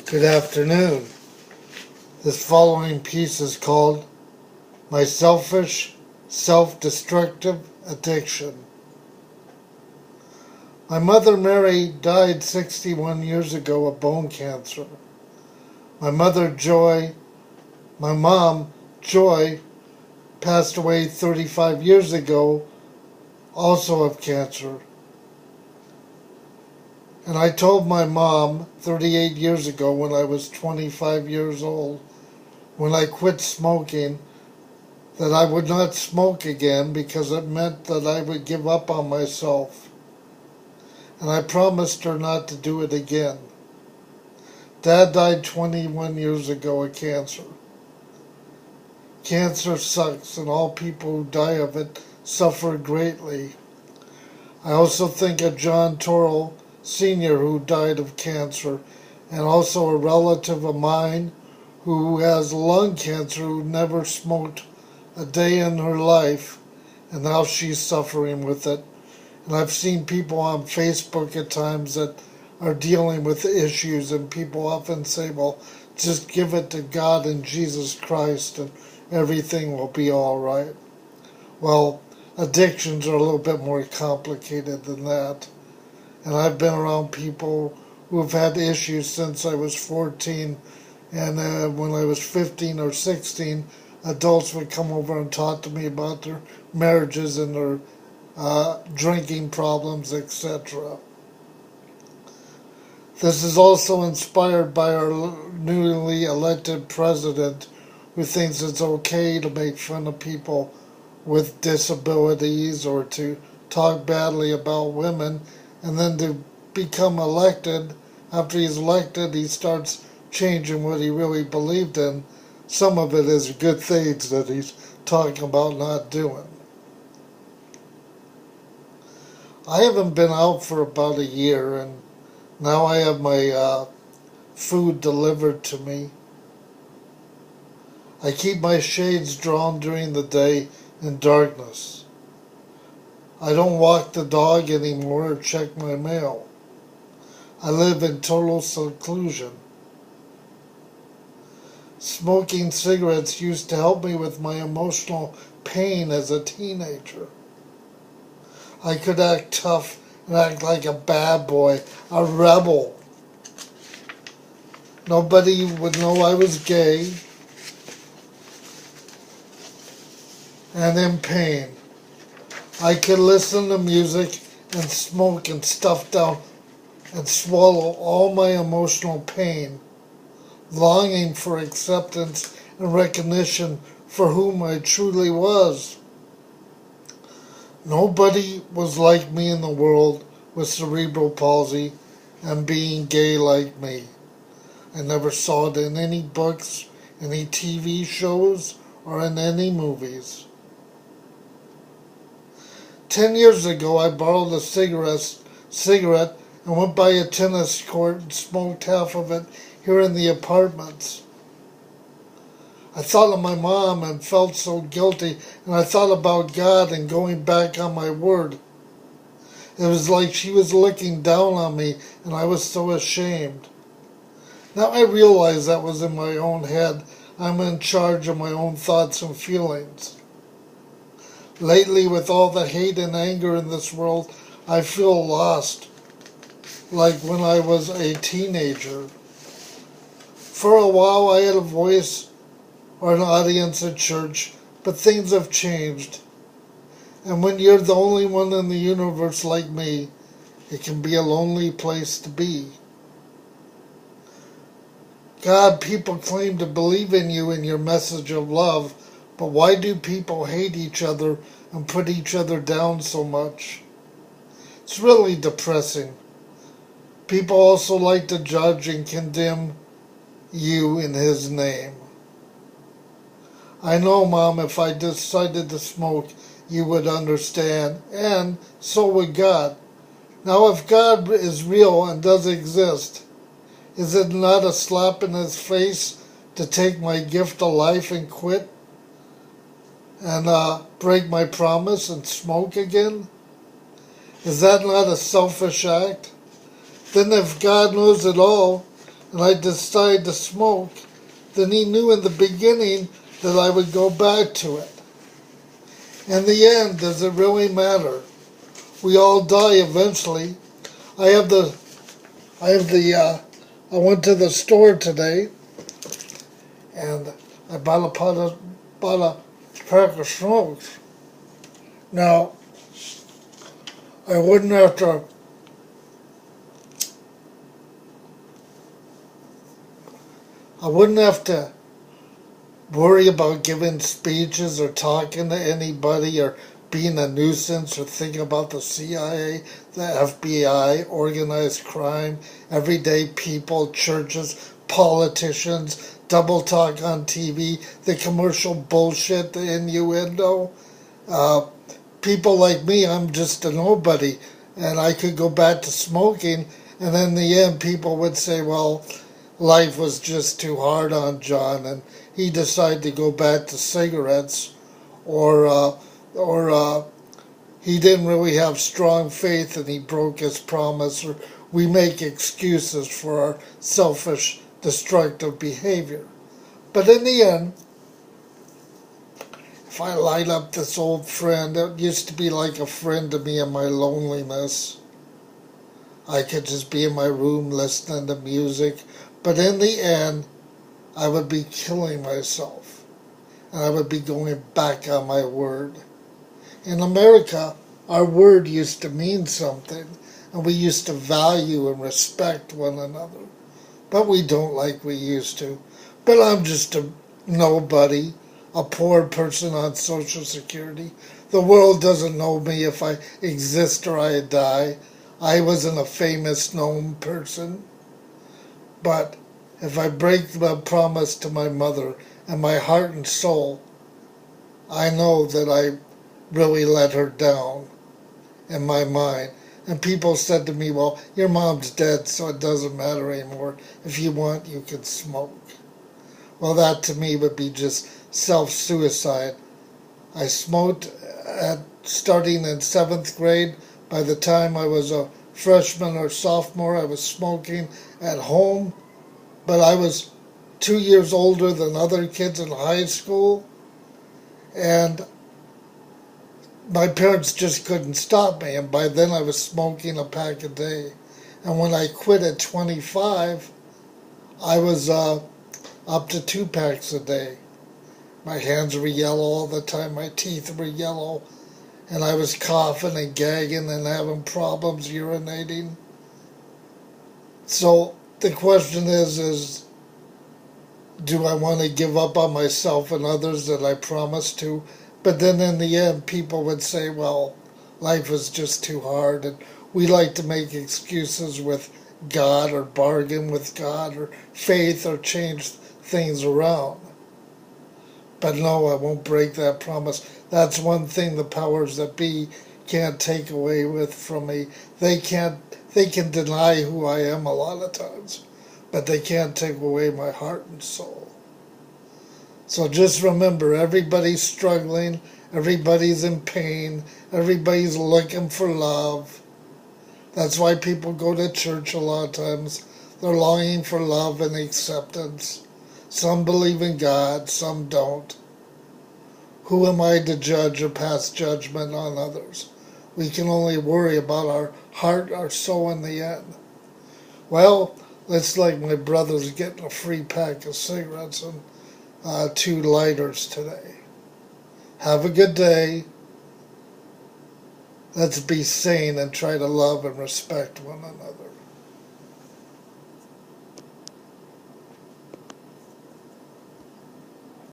Good afternoon. This following piece is called My Selfish, Self-Destructive Addiction. My mother Mary died 61 years ago of bone cancer. My mom Joy, passed away 35 years ago, also of cancer. And I told my mom 38 years ago when I was 25 years old, when I quit smoking, that I would not smoke again because it meant that I would give up on myself. And I promised her not to do it again. Dad died 21 years ago of cancer. Cancer sucks, and all people who die of it suffer greatly. I also think of John Torrell Sr., who died of cancer, and also a relative of mine who has lung cancer, who never smoked a day in her life, and now she's suffering with it. And I've seen people on Facebook at times that are dealing with issues, and people often say, well, just give it to God and Jesus Christ and everything will be all right. Well, addictions are a little bit more complicated than that. And I've been around people who have had issues since I was 14, and when I was 15 or 16, adults would come over and talk to me about their marriages and their drinking problems, etc. This is also inspired by our newly elected president, who thinks it's okay to make fun of people with disabilities or to talk badly about women, and then to become elected. After he's elected, he starts changing what he really believed in. Some of it is good things that he's talking about not doing. I haven't been out for about a year, and now I have my food delivered to me. I keep my shades drawn during the day in darkness. I don't walk the dog anymore or check my mail. I live in total seclusion. Smoking cigarettes used to help me with my emotional pain as a teenager. I could act tough and act like a bad boy, a rebel. Nobody would know I was gay and in pain. I could listen to music and smoke and stuff down and swallow all my emotional pain, longing for acceptance and recognition for whom I truly was. Nobody was like me in the world with cerebral palsy and being gay like me. I never saw it in any books, any TV shows, or in any movies. 10 years ago, I borrowed a cigarette and went by a tennis court and smoked half of it here in the apartments. I thought of my mom and felt so guilty, and I thought about God and going back on my word. It was like she was looking down on me, and I was so ashamed. Now I realize that was in my own head. I'm in charge of my own thoughts and feelings. Lately, with all the hate and anger in this world, I feel lost, like when I was a teenager. For a while, I had a voice or an audience at church, but things have changed. And when you're the only one in the universe like me, it can be a lonely place to be. God, people claim to believe in you and your message of love, but why do people hate each other and put each other down so much? It's really depressing. People also like to judge and condemn you in His name. I know, Mom, if I decided to smoke, you would understand, and so would God. Now, if God is real and does exist, is it not a slap in His face to take my gift of life and quit? And break my promise and smoke again? Is that not a selfish act? Then if God knows it all, and I decided to smoke, then he knew in the beginning that I would go back to it. In the end, does it really matter? We all die eventually. I have the, I went to the store today and I bought a pack of smokes. Now, I wouldn't have to, I wouldn't have to worry about giving speeches or talking to anybody or being a nuisance or thinking about the CIA, the FBI, organized crime, everyday people, churches, politicians, double talk on TV, the commercial bullshit, the innuendo. Uh, People like me, I'm just a nobody, and I could go back to smoking, and in the end, people would say, well, life was just too hard on John, and he decided to go back to cigarettes, or he didn't really have strong faith and he broke his promise, or we make excuses for our selfish, destructive behavior. But in the end, if I light up this old friend that used to be like a friend to me in my loneliness, I could just be in my room listening to music, but in the end, I would be killing myself, and I would be going back on my word. In America, our word used to mean something, and we used to value and respect one another, but we don't like we used to. But I'm just a nobody, a poor person on Social Security. The world doesn't know me if I exist or I die. I wasn't a famous known person. But if I break my promise to my mother and my heart and soul, I know that I really let her down in my mind. And people said to me, well, your mom's dead, so it doesn't matter anymore. If you want, you can smoke. Well, that to me would be just self-suicide. I smoked starting in 7th grade. By the time I was a freshman or sophomore, I was smoking at home. But I was 2 years older than other kids in high school. And my parents just couldn't stop me. And by then I was smoking a pack a day. And when I quit at 25, I was up to 2 packs a day. My hands were yellow all the time. My teeth were yellow. And I was coughing and gagging and having problems urinating. So the question is do I want to give up on myself and others that I promised to? But then in the end, people would say, well, life was just too hard. And we like to make excuses with God or bargain with God or faith or change things around. But no, I won't break that promise. That's one thing the powers that be can't take away from me. They can deny who I am a lot of times, but they can't take away my heart and soul. So just remember, everybody's struggling, everybody's in pain, everybody's looking for love. That's why people go to church a lot of times. They're longing for love and acceptance. Some believe in God, some don't. Who am I to judge or pass judgment on others? We can only worry about our heart, our soul in the end. Well, it's like my brother's getting a free pack of cigarettes and 2 lighters today. Have a good day. Let's be sane and try to love and respect one another.